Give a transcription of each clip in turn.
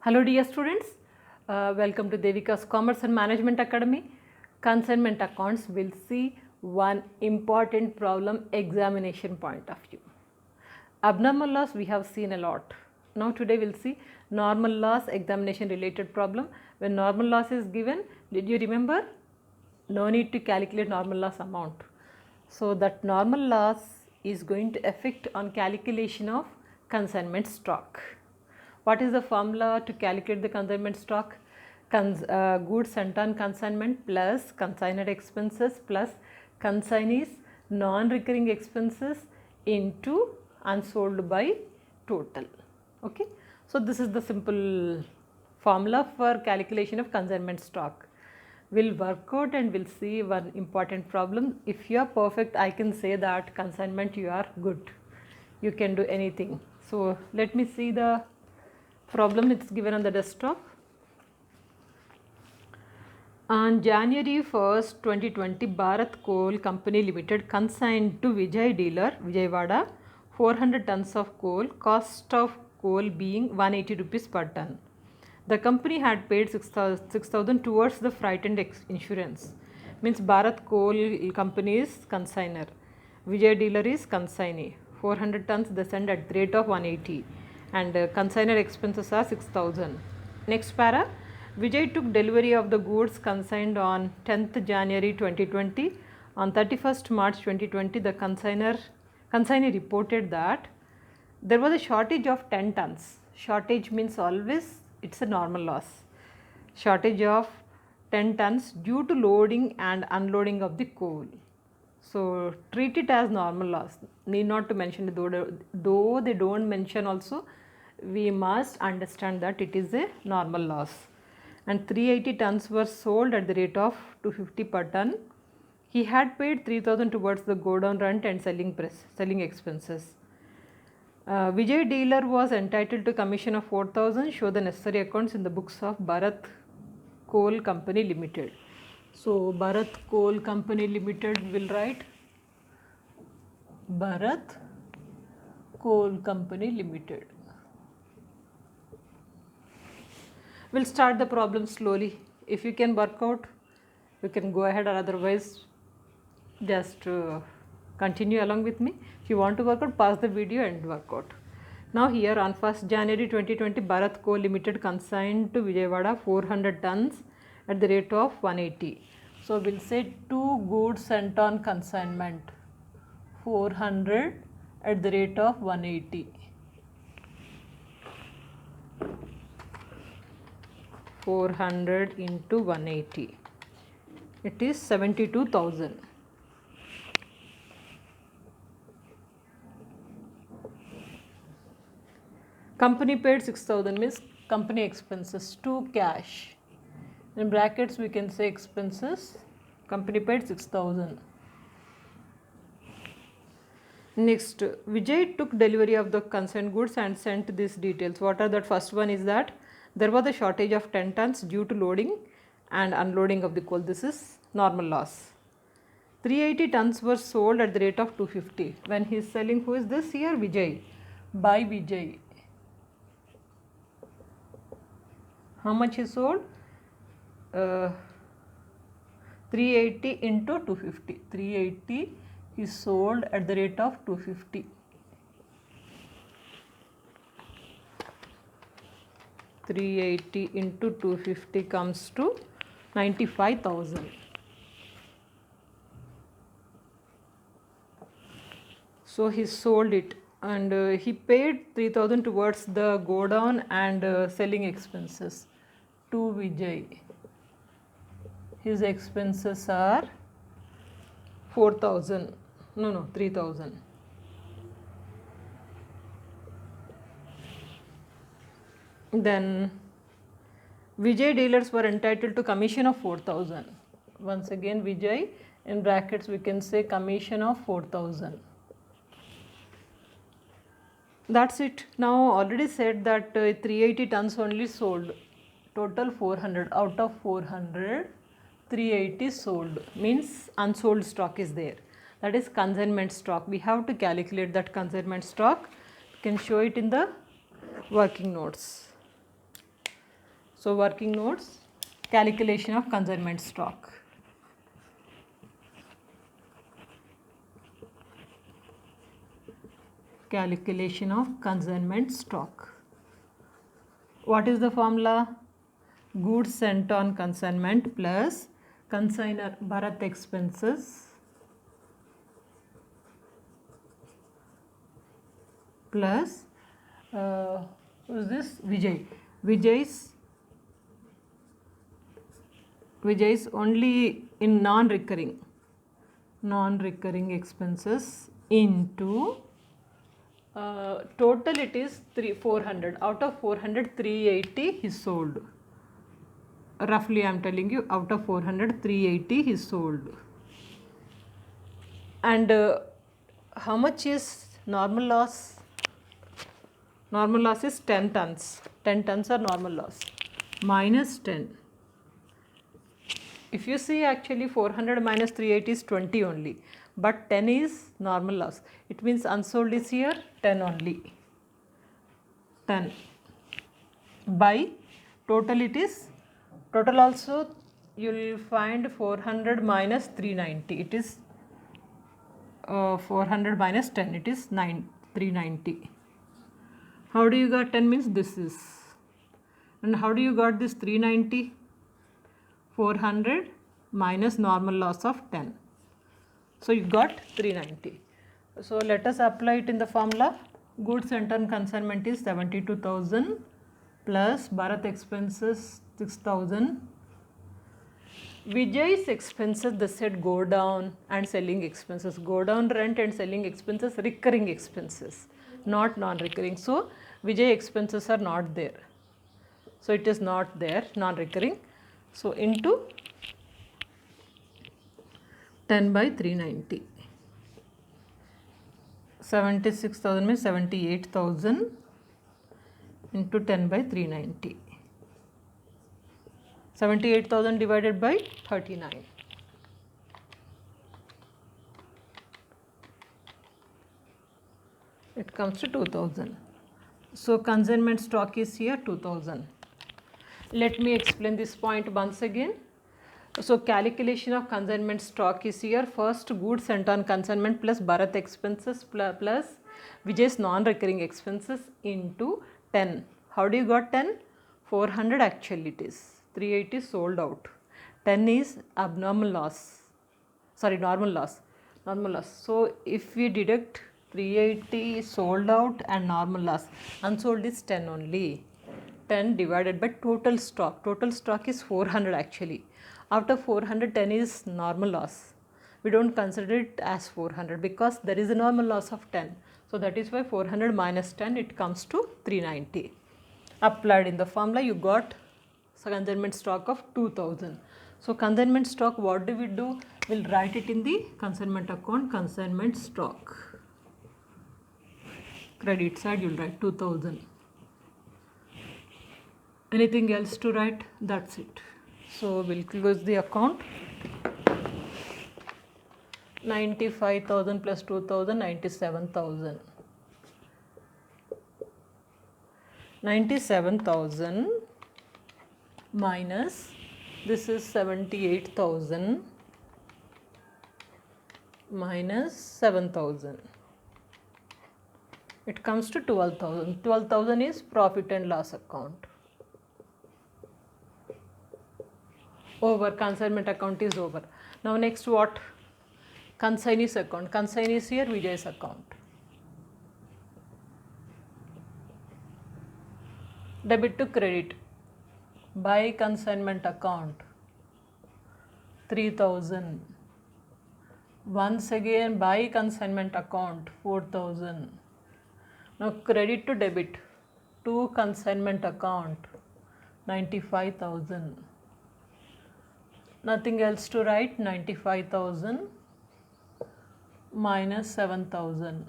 Hello dear students, welcome to Devika's Commerce and Management Academy. Consignment accounts will see one important problem examination point of view. Abnormal loss we have seen a lot. Now today we will see normal loss examination related problem. When normal loss is given, did you remember? No need to calculate normal loss amount. So that normal loss is going to affect on calculation of consignment stock. What is the formula to calculate the consignment stock? Goods sent on consignment plus consigned expenses plus consignees non-recurring expenses into unsold by total. Okay. So this is the simple formula for calculation of consignment stock. We'll work out and we'll see one important problem. If you are perfect, I can say that consignment you are good. You can do anything. So let me see the problem. It's given on the desktop. On January 1st, 2020, Bharat Coal Company Limited consigned to Vijay dealer, Vijayawada, 400 tons of coal, cost of coal being 180 rupees per ton. The company had paid 6,000 towards the freight and insurance. Means Bharat Coal Company is consigner, Vijay dealer is consignee. 400 tons they send at the rate of 180 and consigner expenses are 6,000. Next para, Vijay took delivery of the goods consigned on 10th January 2020. On 31st March 2020, the consignee reported that there was a shortage of 10 tons. Shortage means always it's a normal loss. Shortage of 10 tons due to loading and unloading of the coal. So treat it as normal loss. Need not to mention it, though they don't mention also, we must understand that it is a normal loss. And 380 tons were sold at the rate of 250 per ton. He had paid 3,000 towards the go down rent and selling expenses. Vijay dealer was entitled to commission of 4,000. Show the necessary accounts in the books of Bharat Coal Company Limited. So Bharat Coal Company Limited will write Bharat Coal Company Limited. We'll start the problem slowly. If you can work out, you can go ahead, or otherwise just continue along with me. If you want to work out, pause the video and work out. Now here on 1st January 2020, Bharat Coal Limited consigned to Vijayawada 400 tons at the rate of 180. So we'll say two goods sent on consignment, 400 at the rate of 180. 400 into 180, it is 72,000. Company paid 6,000 means company expenses to cash. In brackets we can say expenses. Company paid 6,000. Next, Vijay took delivery of the consigned goods and sent these details. What are that? First one is that there was a shortage of 10 tons due to loading and unloading of the coal. This is normal loss. 380 tons were sold at the rate of 250. When he is selling, who is this here? Vijay. By Vijay. How much he sold? 380 into 250. 380 he sold at the rate of 250. 380 into 250 comes to 95,000. So he sold it and he paid 3,000 towards the go down and selling expenses to Vijay. His expenses are 4,000. No, 3,000. Then Vijay dealers were entitled to commission of 4,000. Once again Vijay, in brackets we can say commission of 4,000. That's it. Now already said that 380 tons only sold. Total 400. Out of 400, 380 sold. Means unsold stock is there. That is consignment stock. We have to calculate that consignment stock. You can show it in the working notes. So working notes, calculation of consignment stock. Calculation of consignment stock. What is the formula? Goods sent on consignment plus consignor Bharat expenses plus who's this? Vijay. Vijay's only in non-recurring expenses into total it is 400. Out of 400, 380 he sold. Roughly I am telling you, out of 400, 380 he sold. And how much is normal loss? Normal loss is 10 tons. 10 tons are normal loss. Minus 10. If you see, actually 400 minus 380 is 20 only. But 10 is normal loss. It means unsold is here 10 only. 10 by total, it is total also you will find 400 minus 390. It is 400 minus 10. It is 390. How do you got 10 means this is. And how do you got this 390? 400 minus normal loss of 10. So you got 390. So let us apply it in the formula. Goods sent on consignment is 72,000 plus Bharat expenses 6,000. Vijay's expenses, they said go down, and selling expenses go down, rent and selling expenses, recurring expenses, not non-recurring. So Vijay expenses are not there. So it is not there, non-recurring. So into 10 by 390. 76,000 means 78,000 into 10 by 390. 78,000 divided by 39. It comes to 2,000. So consignment stock is here 2,000. Let me explain this point once again. So calculation of consignment stock is here. First, goods sent on consignment plus Bharat expenses plus Vijay's non-recurring expenses into 10. How do you got 10? 400 actually it is. 380 sold out. 10 is abnormal loss. Sorry, normal loss. Normal loss. So if we deduct 380 sold out and normal loss, unsold is 10 only. 10 divided by total stock. Total stock is 400 actually. Out of 400, 10 is normal loss. We don't consider it as 400 because there is a normal loss of 10. So that is why 400 minus 10, it comes to 390. Applied in the formula, you got consignment stock of 2,000. So consignment stock, what do? We'll write it in the consignment account, consignment stock. Credit side, you'll write 2,000. Anything else to write? That's it. So we'll close the account. 95,000 plus 2,000, 97,000. 97,000 minus this is 78,000 minus 7,000. It comes to 12,000. 12,000 is profit and loss account. Over. Consignment account is over. Now next what? Consignees account. Consignees here, Vijay's account. Debit to credit. By consignment account 3,000. Once again by consignment account 4,000. Now credit to debit to consignment account 95,000. Nothing else to write. 95,000 minus 7,000.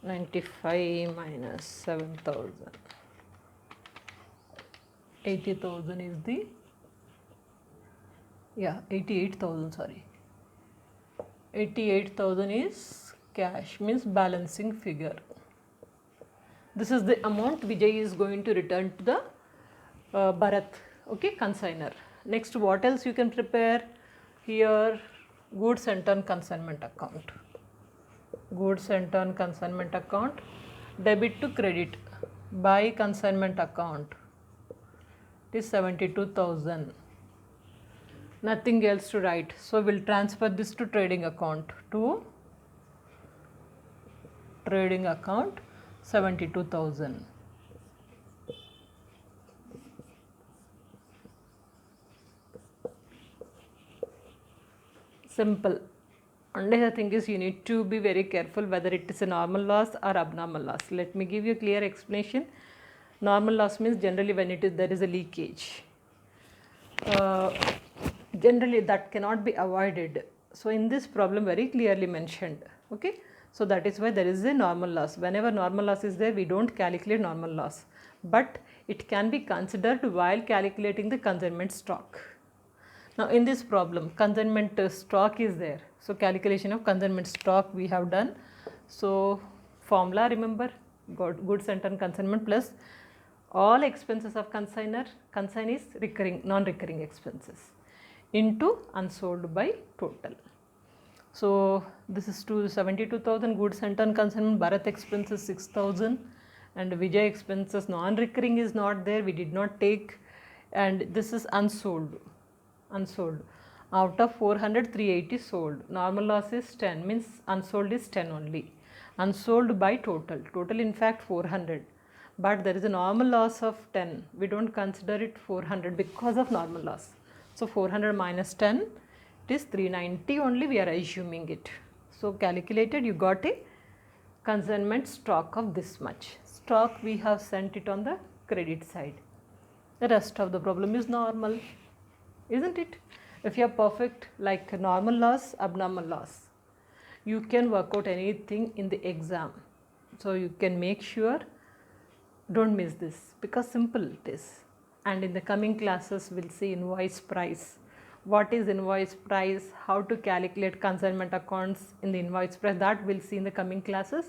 95 minus 7,000. 80,000 is the 88,000, sorry. 88,000 is cash, means balancing figure. This is the amount Vijay is going to return to the Bharat, okay, consigner. Next, what else you can prepare? Here, goods and turn consignment account. Goods and turn consignment account, debit to credit by consignment account. It is 72,000. Nothing else to write. So we'll transfer this to trading account. To trading account 72,000. Simple. Only the thing is you need to be very careful whether it is a normal loss or abnormal loss. Let me give you a clear explanation. Normal loss means generally when there is a leakage. Generally that cannot be avoided. So in this problem very clearly mentioned. Okay. So that is why there is a normal loss. Whenever normal loss is there, we don't calculate normal loss. But it can be considered while calculating the consignment stock. Now in this problem, consignment stock is there. So calculation of consignment stock we have done. So formula remember, got goods and turn consignment plus all expenses of consigner, consign is recurring, non-recurring expenses into unsold by total. So this is to 72,000 goods and turn consignment, Bharat expenses 6,000 and Vijay expenses non-recurring is not there, we did not take, and this is unsold. Out of 400, 380 sold. Normal loss is 10, means unsold is 10 only. Unsold by total. Total in fact 400. But there is a normal loss of 10. We don't consider it 400 because of normal loss. So 400 minus 10, it is 390 only, we are assuming it. So calculated, you got a consignment stock of this much. Stock we have sent it on the credit side. The rest of the problem is normal, isn't it? If you are perfect like normal loss, abnormal loss, you can work out anything in the exam. So you can make sure, don't miss this because simple it is. And in the coming classes we'll see invoice price. What is invoice price, how to calculate consignment accounts in the invoice price, that we'll see in the coming classes.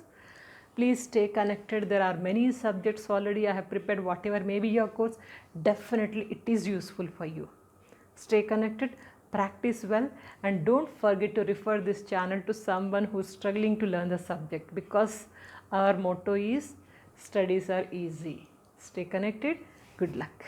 Please stay connected. There are many subjects already I have prepared. Whatever may be your course, definitely it is useful for you. Stay connected, practice well, and don't forget to refer this channel to someone who is struggling to learn the subject, because our motto is studies are easy. Stay connected. Good luck.